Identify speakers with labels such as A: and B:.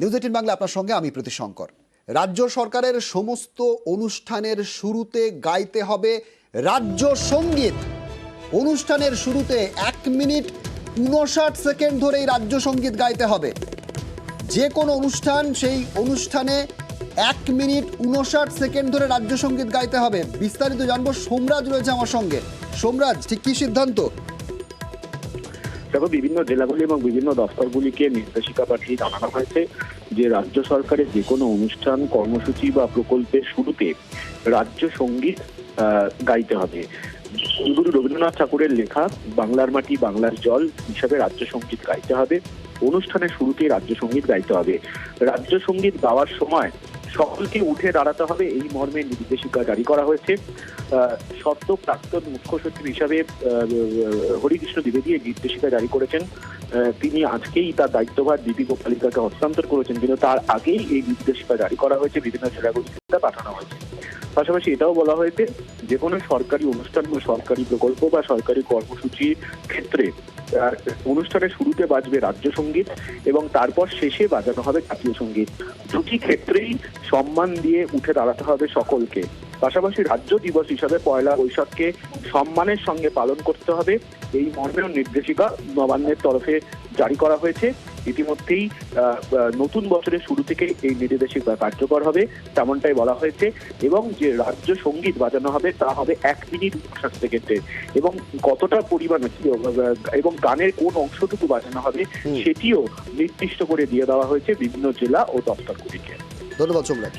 A: News eighteen Bangla আপনার সঙ্গে আমি প্রীতি শঙ্কর। রাজ্য সরকারের সমস্ত অনুষ্ঠানের শুরুতে গাইতে হবে রাজ্য সঙ্গীত। অনুষ্ঠানের শুরুতে 1 মিনিট 59 সেকেন্ড ধরে এই রাজ্য সঙ্গীত গাইতে হবে। যে কোনো অনুষ্ঠান, সেই অনুষ্ঠানে 1 মিনিট 59 সেকেন্ড ধরে রাজ্য সঙ্গীত গাইতে হবে। বিস্তারিত জানবো, সোমরাজ রয়েছে আমার সঙ্গে। সোমরাজ, ঠিক কি সিদ্ধান্ত?
B: দেখো, বিভিন্ন জেলাগুলি এবং বিভিন্ন দফতরগুলিকে নির্দেশিকা পাঠিয়ে জানানো হয়েছে যে রাজ্য সরকারের যে কোনো অনুষ্ঠান, কর্মসূচি বা প্রকল্পের শুরুতে রাজ্য সঙ্গীত গাইতে হবে। গুরু রবীন্দ্রনাথ ঠাকুরের লেখা বাংলার মাটি বাংলার জল হিসাবে রাজ্য সঙ্গীত গাইতে হবে। অনুষ্ঠানের শুরুতে রাজ্য সঙ্গীত গাইতে হবে। রাজ্য সঙ্গীত গাওয়ার সময় সকলকে উঠে দাঁড়াতে হবে, এই মর্মে নির্দেশিকা জারি করা হয়েছে। সদ্য প্রাক্তন মুখ্য সচিব হিসাবে হরিকৃষ্ণ দ্বিবেদী এই নির্দেশিকা জারি করেছেন। তিনি আজকেই তার দায়িত্বভার দিদি গোপালিকাকে হস্তান্তর করেছেন, কিন্তু তার আগেই এই নির্দেশিকা জারি করা হয়েছে, বিভিন্ন জেলাগুলিতে পাঠানো হয়েছে। পাশাপাশি এটাও বলা হয়েছে যে কোনো সরকারি অনুষ্ঠান বা সরকারি প্রকল্প বা সরকারি কর্মসূচির ক্ষেত্রে অনুষ্ঠানের শুরুতে বাজবে রাজ্য সঙ্গীত এবং তারপর শেষে বাজানো হবে জাতীয় সঙ্গীত। দুটি ক্ষেত্রেই সম্মান দিয়ে উঠে দাঁড়াতে হবে সকলকে। পাশাপাশি রাজ্য দিবস হিসাবে 1লা বৈশাখকে সম্মানের সঙ্গে পালন করতে হবে, এই মর্মেও নির্দেশিকা নবান্নের তরফে জারি করা হয়েছে। ইতিমধ্যেই নতুন বছরের শুরু থেকে এই নির্দেশিকা কার্যকর হবে, তেমনটাই বলা হয়েছে। এবং যে রাজ্য সঙ্গীত বাজানো হবে তা হবে 1 মিনিট 59 সেকেন্ডের, এবং কতটা পরিমাণে এবং গানের কোন অংশটুকু বাজানো হবে সেটিও নির্দিষ্ট করে দিয়ে দেওয়া হয়েছে বিভিন্ন জেলা ও দপ্তরগুলিকে।
A: ধন্যবাদ সোমরাজ।